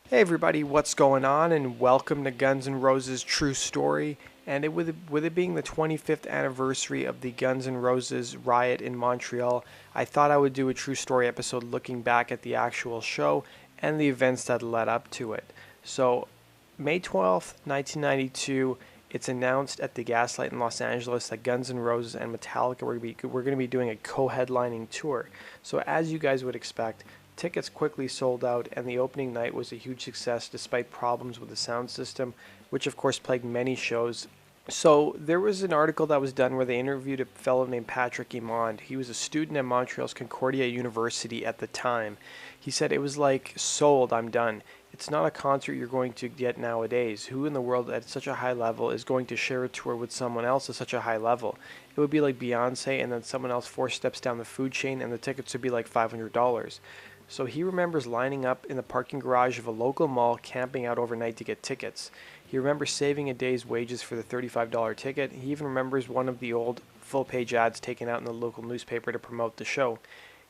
Hey everybody, what's going on? And welcome to Guns N' Roses True Story. And with it being the 25th anniversary of the Guns N' Roses riot in Montreal, I thought I would do a True Story episode looking back at the actual show and the events that led up to it. So, May 12th, 1992, it's announced at the Gaslight in Los Angeles that Guns N' Roses and Metallica were going to be doing a co-headlining tour. So as you guys would expect, tickets quickly sold out, and the opening night was a huge success despite problems with the sound system, which of course plagued many shows. So there was an article that was done where they interviewed a fellow named Patrick Imond. He was a student at Montreal's Concordia University at the time. He said, "It was like, sold, I'm done. It's not a concert you're going to get nowadays. Who in the world at such a high level is going to share a tour with someone else at such a high level? It would be like Beyonce and then someone else 4 steps down the food chain and the tickets would be like $500. So he remembers lining up in the parking garage of a local mall, camping out overnight to get tickets. He remembers saving a day's wages for the $35 ticket. He even remembers one of the old full-page ads taken out in the local newspaper to promote the show.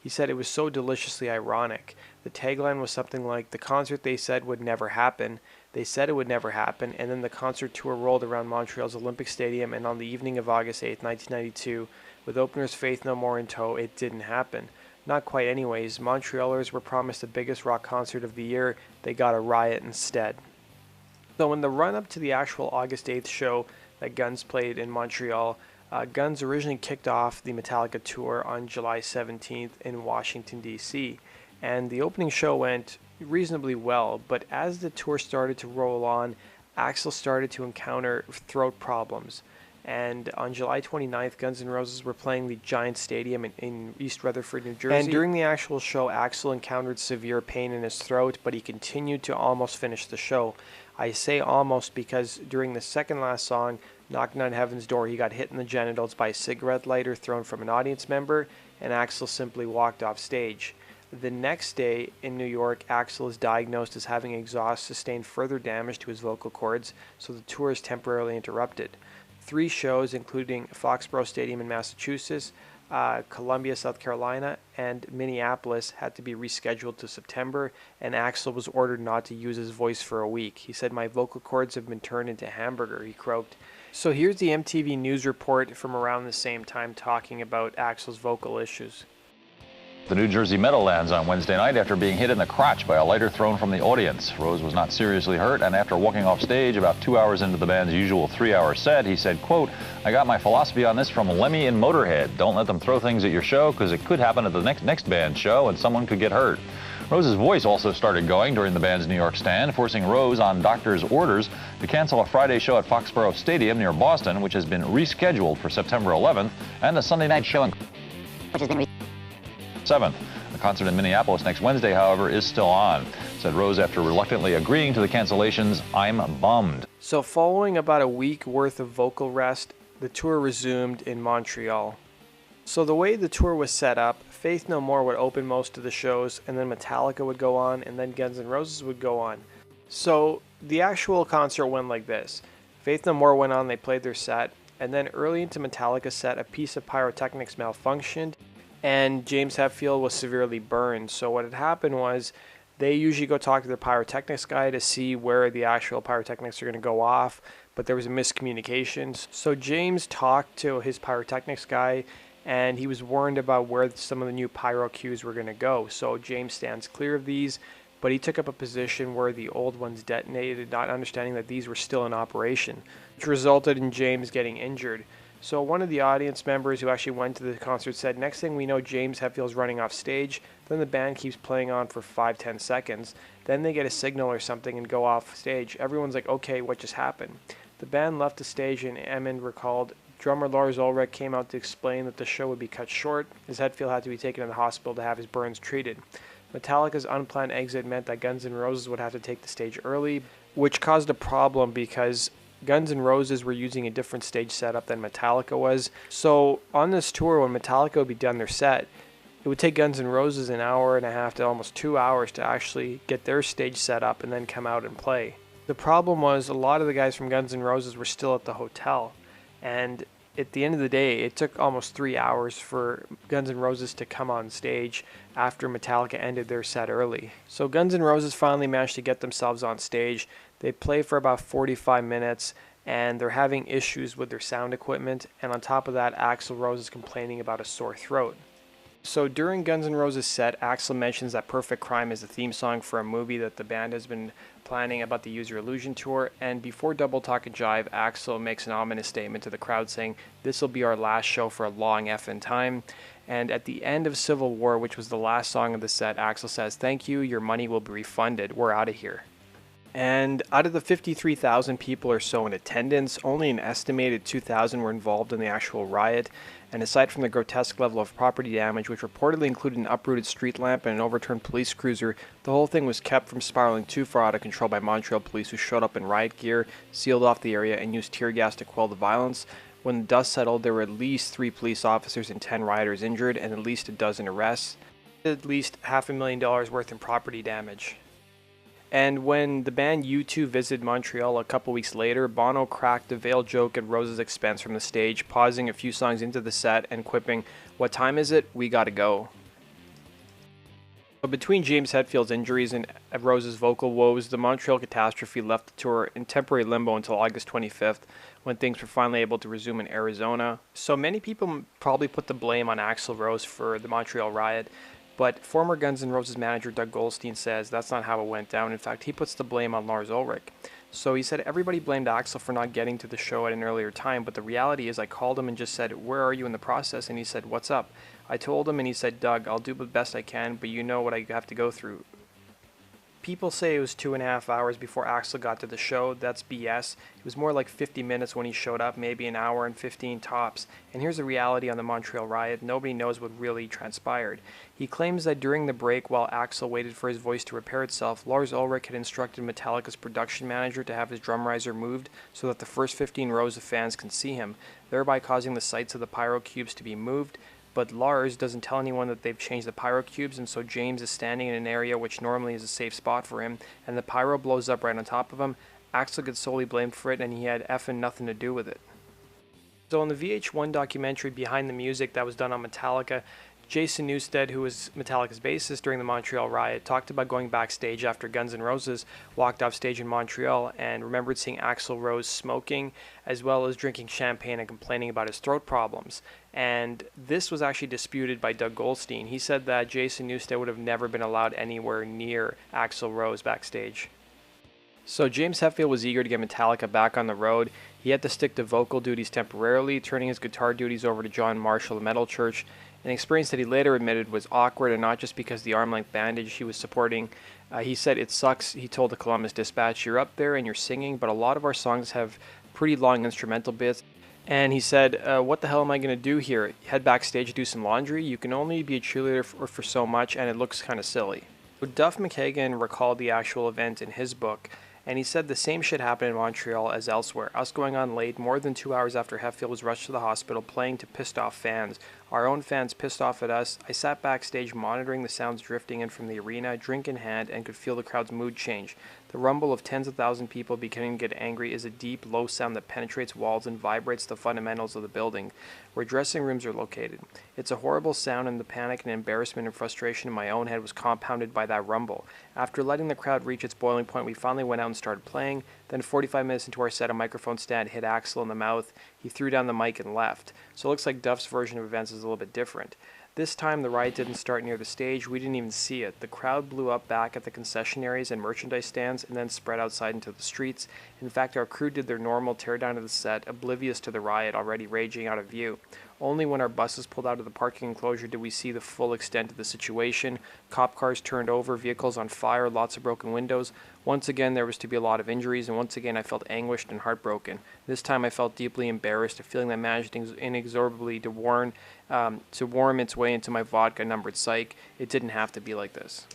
He said it was so deliciously ironic. The tagline was something like, the concert they said would never happen. They said it would never happen, and then the concert tour rolled around Montreal's Olympic Stadium, and on the evening of August 8, 1992, with openers Faith No More in tow, it didn't happen. Not quite anyways. Montrealers were promised the biggest rock concert of the year. They got a riot instead." So in the run-up to the actual August 8th show that Guns played in Montreal, Guns originally kicked off the Metallica tour on July 17th in Washington, D.C. And the opening show went reasonably well, but as the tour started to roll on, Axl started to encounter throat problems. And on July 29th, Guns N' Roses were playing the Giant Stadium in East Rutherford, New Jersey. And during the actual show, Axl encountered severe pain in his throat, but he continued to almost finish the show. I say almost because during the second last song, Knocking on Heaven's Door, he got hit in the genitals by a cigarette lighter thrown from an audience member, and Axl simply walked off stage. The next day in New York, Axl is diagnosed as having exhaust sustained further damage to his vocal cords, so the tour is temporarily interrupted. 3 shows, including Foxborough Stadium in Massachusetts, Columbia, South Carolina, and Minneapolis, had to be rescheduled to September, and Axl was ordered not to use his voice for a week. He said, "My vocal cords have been turned into hamburger," he croaked. So here's the MTV News report from around the same time talking about Axl's vocal issues. The New Jersey Meadowlands on Wednesday night after being hit in the crotch by a lighter thrown from the audience. Rose was not seriously hurt, and after walking off stage about 2 hours into the band's usual 3-hour set, he said, quote, "I got my philosophy on this from Lemmy in Motorhead. Don't let them throw things at your show because it could happen at the next band show and someone could get hurt." Rose's voice also started going during the band's New York stand, forcing Rose on doctor's orders to cancel a Friday show at Foxborough Stadium near Boston, which has been rescheduled for September 11th, and a Sunday night show which has been 7th. The concert in Minneapolis next Wednesday, however, is still on. Said Rose after reluctantly agreeing to the cancellations, "I'm bummed." So following about a week worth of vocal rest, the tour resumed in Montreal. So the way the tour was set up, Faith No More would open most of the shows, and then Metallica would go on, and then Guns N' Roses would go on. So the actual concert went like this. Faith No More went on, they played their set, and then early into Metallica's set, a piece of pyrotechnics malfunctioned, and James Hetfield was severely burned. So what had happened was they usually go talk to their pyrotechnics guy to see where the actual pyrotechnics are going to go off, but there was a miscommunication. So James talked to his pyrotechnics guy, and he was warned about where some of the new pyro cues were going to go. So James stands clear of these, but he took up a position where the old ones detonated, not understanding that these were still in operation, which resulted in James getting injured. So one of the audience members who actually went to the concert said, "Next thing we know, James Hetfield's running off stage. Then the band keeps playing on for 5-10 seconds. Then they get a signal or something and go off stage. Everyone's like, okay, what just happened?" The band left the stage, and Emmond recalled, drummer Lars Ulrich came out to explain that the show would be cut short, as Hetfield had to be taken to the hospital to have his burns treated. Metallica's unplanned exit meant that Guns N' Roses would have to take the stage early, which caused a problem because Guns N' Roses were using a different stage setup than Metallica was. So on this tour, when Metallica would be done their set, it would take Guns N' Roses an hour and a half to almost 2 hours to actually get their stage set up and then come out and play. The problem was a lot of the guys from Guns N' Roses were still at the hotel, and At the end of the day, it took almost 3 hours for Guns N' Roses to come on stage after Metallica ended their set early. So Guns N' Roses finally managed to get themselves on stage. They play for about 45 minutes, and they're having issues with their sound equipment, and on top of that, Axl Rose is complaining about a sore throat. So during Guns N' Roses' set, Axl mentions that Perfect Crime is the theme song for a movie that the band has been planning about the Use Your Illusion tour, and before Double Talk and Jive, Axl makes an ominous statement to the crowd saying, "This will be our last show for a long effing time." And at the end of Civil War, which was the last song of the set, Axl says, "Thank you, your money will be refunded, we're out of here." And out of the 53,000 people or so in attendance, only an estimated 2,000 were involved in the actual riot. And aside from the grotesque level of property damage, which reportedly included an uprooted street lamp and an overturned police cruiser, the whole thing was kept from spiraling too far out of control by Montreal police, who showed up in riot gear, sealed off the area, and used tear gas to quell the violence. When the dust settled, there were at least 3 police officers and 10 rioters injured, and at least a dozen arrests. At least $500,000 worth in property damage. And when the band U2 visited Montreal a couple weeks later, Bono cracked a veiled joke at Rose's expense from the stage, pausing a few songs into the set and quipping, "What time is it? We gotta go." But between James Hetfield's injuries and Rose's vocal woes, the Montreal catastrophe left the tour in temporary limbo until August 25th, when things were finally able to resume in Arizona. So many people probably put the blame on Axl Rose for the Montreal riot, but former Guns N' Roses manager Doug Goldstein says that's not how it went down. In fact, he puts the blame on Lars Ulrich. So he said everybody blamed Axl for not getting to the show at an earlier time, but the reality is I called him and just said, "Where are you in the process?" And he said, "What's up?" I told him and he said, "Doug, I'll do the best I can, but you know what I have to go through." People say it was 2.5 hours before Axl got to the show. That's BS. It was more like 50 minutes when he showed up, maybe an hour and 15 tops. And here's the reality on the Montreal riot. Nobody knows what really transpired. He claims that during the break, while Axl waited for his voice to repair itself, Lars Ulrich had instructed Metallica's production manager to have his drum riser moved so that the first 15 rows of fans can see him, thereby causing the sights of the pyro cubes to be moved. But Lars doesn't tell anyone that they've changed the pyro cubes, and so James is standing in an area which normally is a safe spot for him, and the pyro blows up right on top of him. Axl gets solely blamed for it, and he had effing nothing to do with it. So in the VH1 documentary Behind the Music that was done on Metallica, Jason Newsted, who was Metallica's bassist during the Montreal riot, talked about going backstage after Guns N' Roses walked off stage in Montreal and remembered seeing Axl Rose smoking as well as drinking champagne and complaining about his throat problems. And this was actually disputed by Doug Goldstein. He said that Jason Newsted would have never been allowed anywhere near Axl Rose backstage. So James Hetfield was eager to get Metallica back on the road. He had to stick to vocal duties temporarily, turning his guitar duties over to John Marshall of Metal Church, an experience that he later admitted was awkward, and not just because the arm-length bandage he was supporting. He said, "It sucks," he told the Columbus Dispatch. "You're up there and you're singing, but a lot of our songs have pretty long instrumental bits." And he said, "What the hell am I going to do here? Head backstage, do some laundry? You can only be a cheerleader for so much, and it looks kind of silly." So Duff McKagan recalled the actual event in his book, and he said the same shit happened in Montreal as elsewhere. Us going on late, more than 2 hours after Hetfield was rushed to the hospital, playing to pissed off fans. Our own fans pissed off at us. I sat backstage monitoring the sounds drifting in from the arena, drink in hand, and could feel the crowd's mood change. The rumble of tens of thousands of people beginning to get angry is a deep, low sound that penetrates walls and vibrates the fundamentals of the building, where dressing rooms are located. It's a horrible sound, and the panic and embarrassment and frustration in my own head was compounded by that rumble. After letting the crowd reach its boiling point, we finally went out and started playing. Then 45 minutes into our set, a microphone stand hit Axl in the mouth. He threw down the mic and left. So it looks like Duff's version of events is a little bit different. This time, the riot didn't start near the stage. We didn't even see it. The crowd blew up back at the concession areas and merchandise stands and then spread outside into the streets. In fact, our crew did their normal teardown of the set, oblivious to the riot already raging out of view. Only when our buses pulled out of the parking enclosure did we see the full extent of the situation. Cop cars turned over, vehicles on fire, lots of broken windows. Once again, there was to be a lot of injuries, and once again, I felt anguished and heartbroken. This time, I felt deeply embarrassed, a feeling that managed inexorably to worm its way into my vodka-numbered psyche. It didn't have to be like this.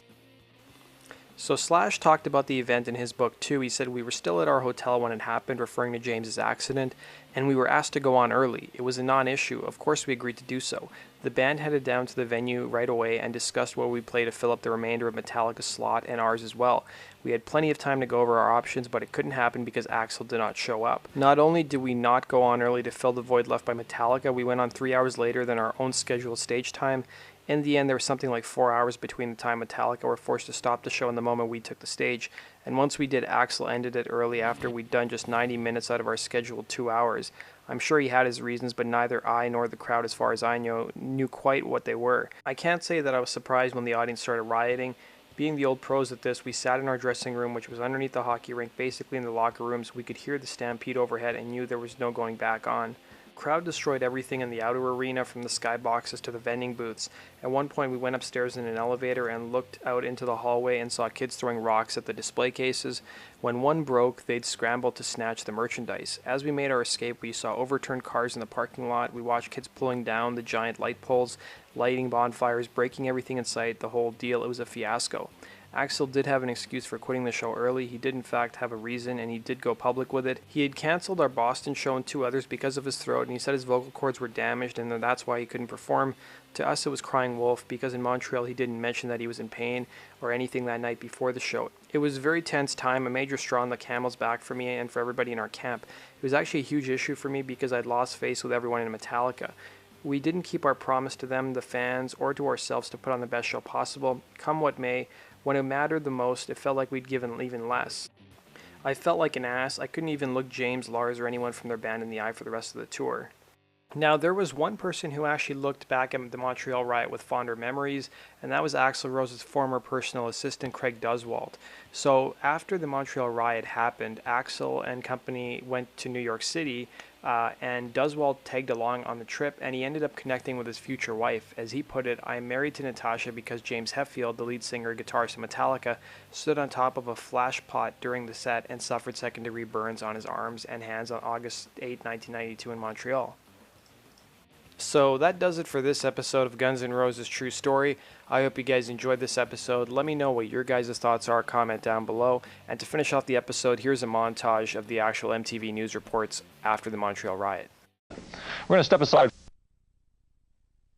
So Slash talked about the event in his book too. He said, "We were still at our hotel when it happened," referring to James's accident, "and we were asked to go on early. It was a non-issue. Of course we agreed to do so. The band headed down to the venue right away and discussed what we'd play to fill up the remainder of Metallica's slot and ours as well. We had plenty of time to go over our options, but it couldn't happen because Axl did not show up. Not only did we not go on early to fill the void left by Metallica, we went on 3 hours later than our own scheduled stage time. In the end, there was something like 4 hours between the time Metallica were forced to stop the show and the moment we took the stage. And once we did, Axl ended it early after we'd done just 90 minutes out of our scheduled 2 hours. I'm sure he had his reasons, but neither I nor the crowd, as far as I knew quite what they were. I can't say that I was surprised when the audience started rioting. Being the old pros at this, we sat in our dressing room, which was underneath the hockey rink, basically in the locker rooms. We could hear the stampede overhead and knew there was no going back on. Crowd destroyed everything in the outer arena, from the skyboxes to the vending booths. At one point, we went upstairs in an elevator and looked out into the hallway and saw kids throwing rocks at the display cases. When one broke, they'd scramble to snatch the merchandise. As we made our escape, we saw overturned cars in the parking lot. We watched kids pulling down the giant light poles, lighting bonfires, breaking everything in sight, the whole deal. It was a fiasco. Axl did have an excuse for quitting the show early. He did in fact have a reason, and he did go public with it. He had cancelled our Boston show and 2 others because of his throat, and he said his vocal cords were damaged and that's why he couldn't perform. To us it was crying wolf, because in Montreal he didn't mention that he was in pain or anything that night before the show. It was a very tense time, a major straw on the camel's back for me and for everybody in our camp. It was actually a huge issue for me because I'd lost face with everyone in Metallica. We didn't keep our promise to them, the fans, or to ourselves to put on the best show possible. Come what may, when it mattered the most, it felt like we'd given even less. I felt like an ass. I couldn't even look James, Lars, or anyone from their band in the eye for the rest of the tour. Now, there was one person who actually looked back at the Montreal Riot with fonder memories, and that was Axl Rose's former personal assistant, Craig Duswalt. So after the Montreal Riot happened, Axl and company went to New York City, and Duswalt tagged along on the trip, and he ended up connecting with his future wife. As he put it, "I am married to Natasha because James Hetfield, the lead singer and guitarist of Metallica, stood on top of a flash pot during the set and suffered second-degree burns on his arms and hands on August 8, 1992 in Montreal." So that does it for this episode of Guns N' Roses True Story. I hope you guys enjoyed this episode. Let me know what your guys' thoughts are. Comment down below. And to finish off the episode, here's a montage of the actual MTV News reports after the Montreal Riot. We're going to step aside.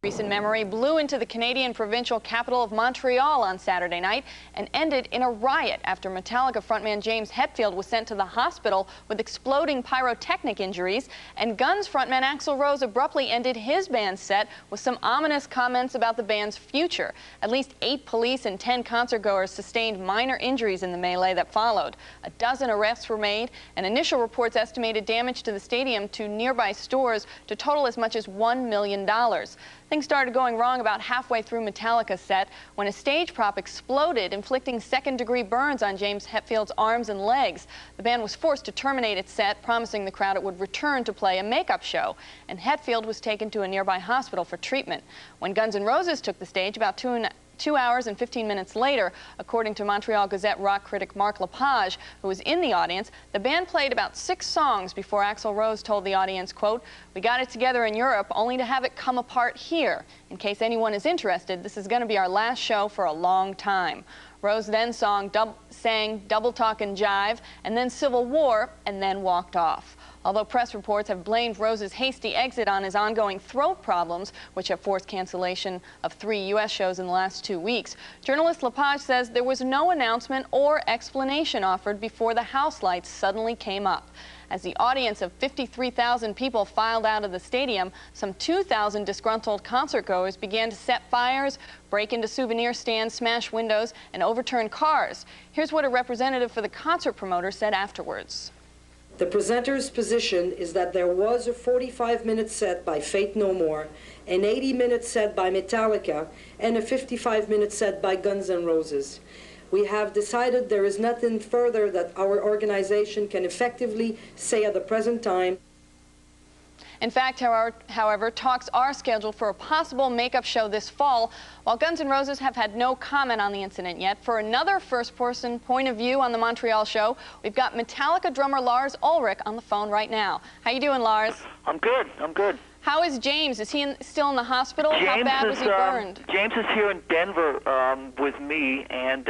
Recent memory blew into the Canadian provincial capital of Montreal on Saturday night and ended in a riot after Metallica frontman James Hetfield was sent to the hospital with exploding pyrotechnic injuries, and Guns frontman Axl Rose abruptly ended his band's set with some ominous comments about the band's future. At least 8 police and 10 concertgoers sustained minor injuries in the melee that followed. A dozen arrests were made, and initial reports estimated damage to the stadium to nearby stores to total as much as $1 million. Things started going wrong about halfway through Metallica's set when a stage prop exploded, inflicting second-degree burns on James Hetfield's arms and legs. The band was forced to terminate its set, promising the crowd it would return to play a makeup show, and Hetfield was taken to a nearby hospital for treatment. When Guns N' Roses took the stage about 2 hours and 15 minutes later, according to Montreal Gazette rock critic Mark Lepage, who was in the audience, the band played about 6 songs before Axl Rose told the audience, quote, "We got it together in Europe only to have it come apart here. In case anyone is interested, this is going to be our last show for a long time." Rose then sang Double Talk and Jive, and then Civil War, and then walked off. Although press reports have blamed Rose's hasty exit on his ongoing throat problems, which have forced cancellation of 3 U.S. shows in the last 2 weeks, journalist Lepage says there was no announcement or explanation offered before the house lights suddenly came up. As the audience of 53,000 people filed out of the stadium, some 2,000 disgruntled concertgoers began to set fires, break into souvenir stands, smash windows, and overturn cars. Here's what a representative for the concert promoter said afterwards. The presenter's position is that there was a 45-minute set by Faith No More, an 80-minute set by Metallica, and a 55-minute set by Guns N' Roses. We have decided there is nothing further that our organization can effectively say at the present time. In fact, however, talks are scheduled for a possible makeup show this fall, while Guns N' Roses have had no comment on the incident yet. For another first-person point of view on the Montreal show, we've got Metallica drummer Lars Ulrich on the phone right now. How you doing, Lars? I'm good. I'm good. How is James? Is he still in the hospital? How bad was he burned? James is here in Denver with me, and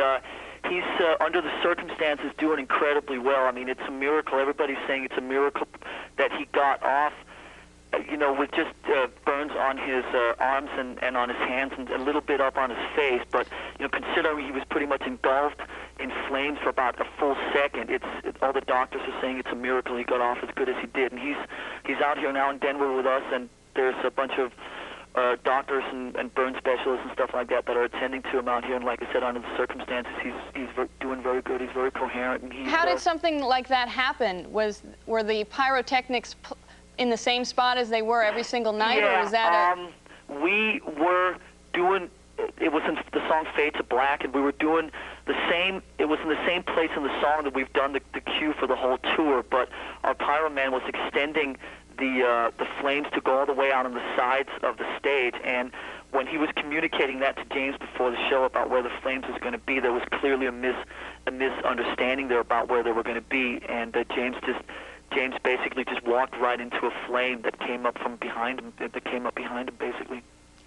he's, under the circumstances, doing incredibly well. I mean, it's a miracle. Everybody's saying it's a miracle that he got off you know, with just burns on his arms and on his hands and a little bit up on his face. But, you know, considering he was pretty much engulfed in flames for about a full second, all the doctors are saying it's a miracle he got off as good as he did. And he's out here now in Denver with us, and there's a bunch of doctors and burn specialists and stuff like that are attending to him out here. And like I said, under the circumstances, he's doing very good. He's very coherent. And how did something like that happen? Were the pyrotechnics in the same spot as they were every single night, yeah, or is that we were doing, it was in the song Fade to Black, and we were doing the same, it was in the same place in the song that we've done the cue for the whole tour, but our pyro man was extending the flames to go all the way out on the sides of the stage, and when he was communicating that to James before the show about where the flames was going to be, there was clearly a misunderstanding there about where they were going to be, and James basically just walked right into a flame that came up from behind him, basically.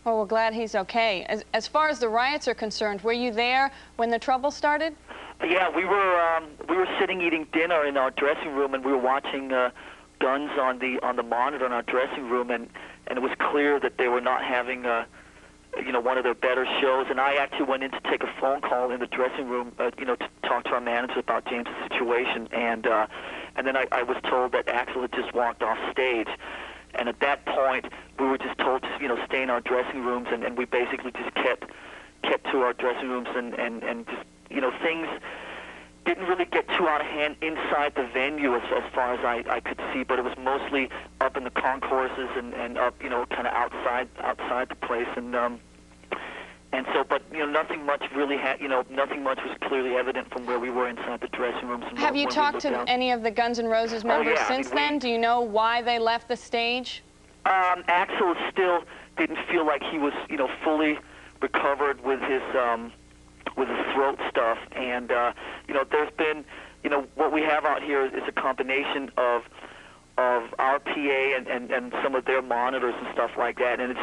Well, we're glad he's okay. As far as the riots are concerned, were you there when the trouble started? Yeah, we were sitting eating dinner in our dressing room, and we were watching Guns on the monitor in our dressing room, and it was clear that they were not having you know, one of their better shows. And I actually went in to take a phone call in the dressing room, you know, to talk to our manager about James' situation, and then I was told that Axel had just walked off stage. And at that point, we were just told to, you know, stay in our dressing rooms, and we basically just kept to our dressing rooms, and just, you know, things didn't really get too out of hand inside the venue as far as I could see, but it was mostly up in the concourses and up, you know, kind of outside the place, and so, but, you know, nothing much really nothing much was clearly evident from where we were inside the dressing rooms. And have you talked to any of the Guns N' Roses members since then? Do you know why they left the stage? Axel still didn't feel like he was, you know, fully recovered with his throat stuff, and you know, there's been, you know, what we have out here is a combination of our PA and some of their monitors and stuff like that, and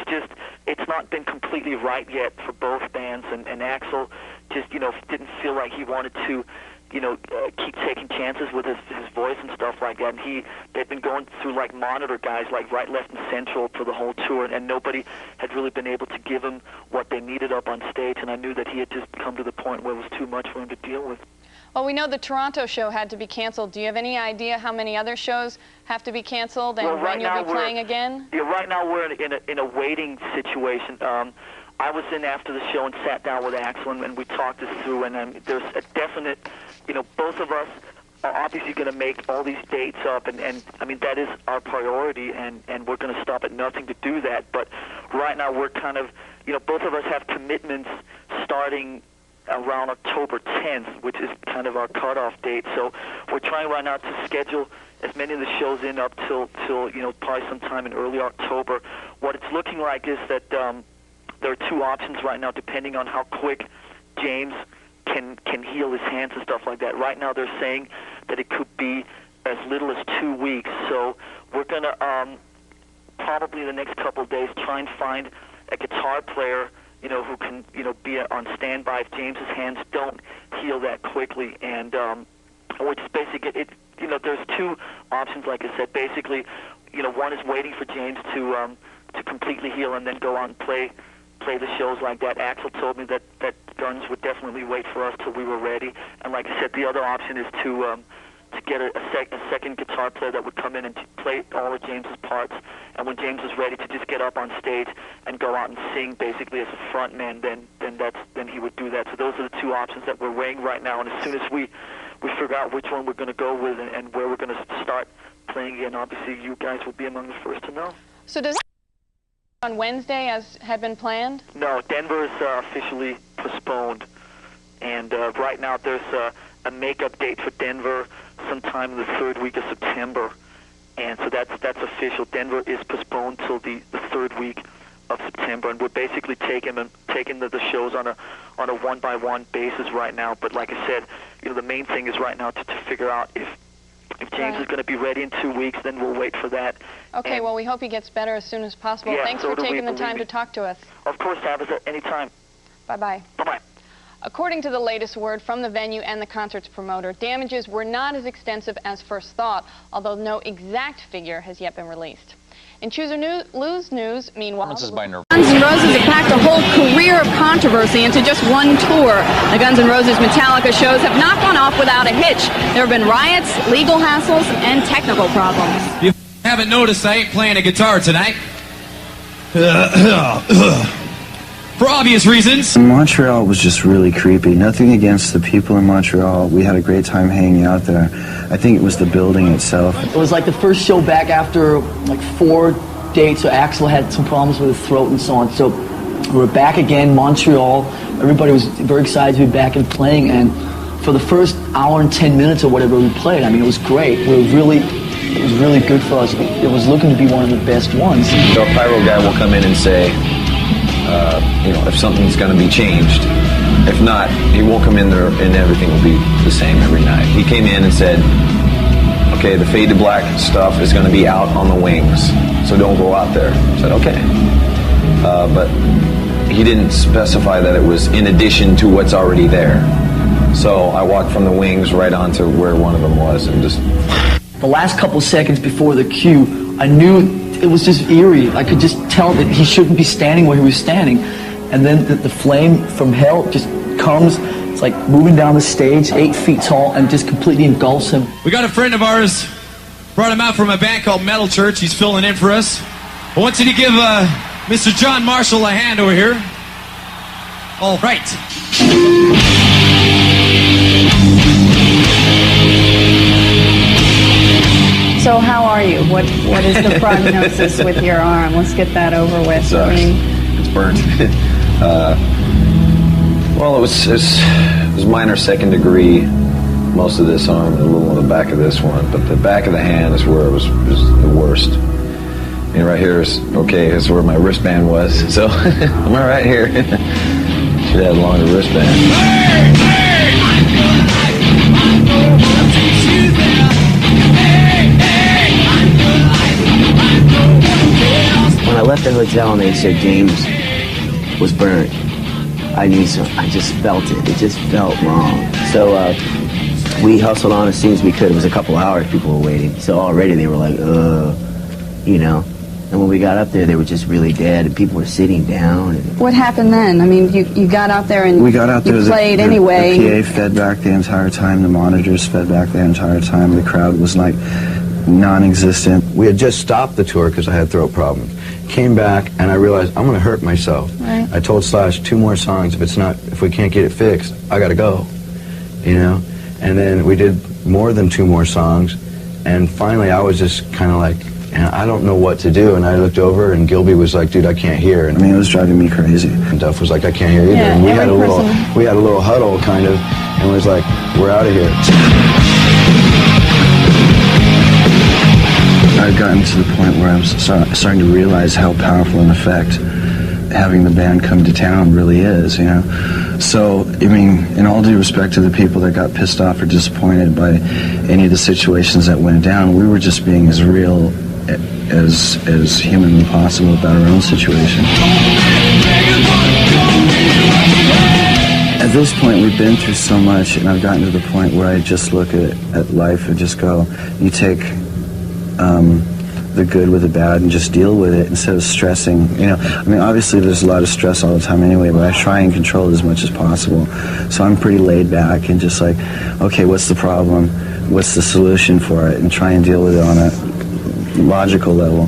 it's not been completely right yet for both bands, and Axel just, you know, didn't feel like he wanted to, you know, keep taking chances with his voice and stuff like that, and they've been going through like monitor guys like right, left, and central for the whole tour, and nobody had really been able to give him what they needed up on stage, and I knew that he had just come to the point where it was too much for him to deal with. Well, we know the Toronto show had to be canceled. Do you have any idea how many other shows have to be canceled and when you'll be playing again? Yeah, right now we're in a waiting situation. I was in after the show and sat down with Axel, and we talked this through, and there's a definite, you know, both of us are obviously going to make all these dates up, and I mean, that is our priority, and we're going to stop at nothing to do that. But right now we're kind of, you know, both of us have commitments starting around October 10th, which is kind of our cutoff date. So we're trying right now to schedule as many of the shows in up till you know, probably sometime in early October. What it's looking like is that there are two options right now, depending on how quick James can heal his hands and stuff like that. Right now they're saying that it could be as little as 2 weeks. So we're going to probably in the next couple of days try and find a guitar player, you know, who can, you know, be on standby if James's hands don't heal that quickly. And which is basically, you know, there's two options, like I said. Basically, you know, one is waiting for James to completely heal and then go on and play the shows like that. Axel told me that Guns would definitely wait for us till we were ready. And like I said, the other option is to get a second guitar player that would come in and play all of James's parts, and when James is ready to just get up on stage and go out and sing basically as a front man, then he would do that. So those are the two options that we're weighing right now, and as soon as we figure out which one we're going to go with and where we're going to start playing again, obviously you guys will be among the first to know. So does on Wednesday as had been planned? No, Denver is officially postponed, and right now there's a makeup date for Denver sometime in the third week of September, and so that's official. Denver is postponed till the third week of September, and we're basically taking the shows on a one-by-one basis right now. But like I said, you know, the main thing is right now to figure out if James is going to be ready in 2 weeks, then we'll wait for that. Okay, and, well, we hope he gets better as soon as possible. Yeah, Thanks for taking the time to talk to us. Of course, Tavis, at any time. Bye-bye. Bye-bye. According to the latest word from the venue and the concert's promoter, damages were not as extensive as first thought, although no exact figure has yet been released. In Choose or Lose News, meanwhile, Guns N' Roses have packed a whole career of controversy into just one tour. The Guns N' Roses Metallica shows have not gone off without a hitch. There have been riots, legal hassles, and technical problems. If you haven't noticed, I ain't playing a guitar tonight. For obvious reasons. Montreal was just really creepy. Nothing against the people in Montreal. We had a great time hanging out there. I think it was the building itself. It was like the first show back after like 4 dates, so Axel had some problems with his throat and so on. So we're back again, Montreal. Everybody was very excited to be back and playing, and for the first hour and 10 minutes or whatever we played, I mean, it was great. It was really good for us. It was looking to be one of the best ones. So a pyro guy will come in and say, you know, if something's going to be changed. If not, he won't come in there and everything will be the same every night. He came in and said, okay, the fade to black stuff is going to be out on the wings, so don't go out there. I said, okay. But he didn't specify that it was in addition to what's already there. So I walked from the wings right onto where one of them was and just... The last couple seconds before the cue, I knew it was just eerie. I could just tell that he shouldn't be standing where he was standing. And then the flame from hell just comes. It's like moving down the stage, 8 feet tall, and just completely engulfs him. We got a friend of ours, brought him out from a band called Metal Church. He's filling in for us. I want you to give Mr. John Marshall a hand over here. All right. So how are you? What is the prognosis with your arm? Let's get that over with. It sucks. It's burnt. Well, it was minor second degree, most of this arm, and a little on the back of this one, but the back of the hand is where it was the worst. And right here is, okay, that's where my wristband was, so I'm all right here. Should have a longer wristband. When I left the hotel and they said James was burnt, I knew so. I just felt it. It just felt wrong. So we hustled on as soon as we could. It was a couple hours people were waiting. So already they were like, you know. And when we got up there, they were just really dead, and people were sitting down. And what happened then? I mean, you got out there and we got out there, you played anyway. The PA fed back the entire time. The monitors fed back the entire time. The crowd was like non-existent. We had just stopped the tour because I had throat problems. Came back and I realized I'm going to hurt myself. Right. I told Slash 2 more songs. If we can't get it fixed, I got to go. You know. And then we did more than 2 more songs, and finally I was just kind of like, I don't know what to do. And I looked over and Gilby was like, dude, I can't hear. And I mean, it was driving me crazy. And Duff was like, I can't hear either. Yeah, and we had a little huddle kind of, and was like, we're out of here. I'd gotten to the point where I was starting to realize how powerful an effect having the band come to town really is, you know. So, I mean, in all due respect to the people that got pissed off or disappointed by any of the situations that went down, we were just being as real as humanly possible about our own situation. At this point, we've been through so much, and I've gotten to the point where I just look at life and just go, you take the good with the bad and just deal with it instead of stressing. You know, I mean, obviously there's a lot of stress all the time anyway, but I try and control it as much as possible. So I'm pretty laid back and just like, okay, what's the problem? What's the solution for it? And try and deal with it on a logical level.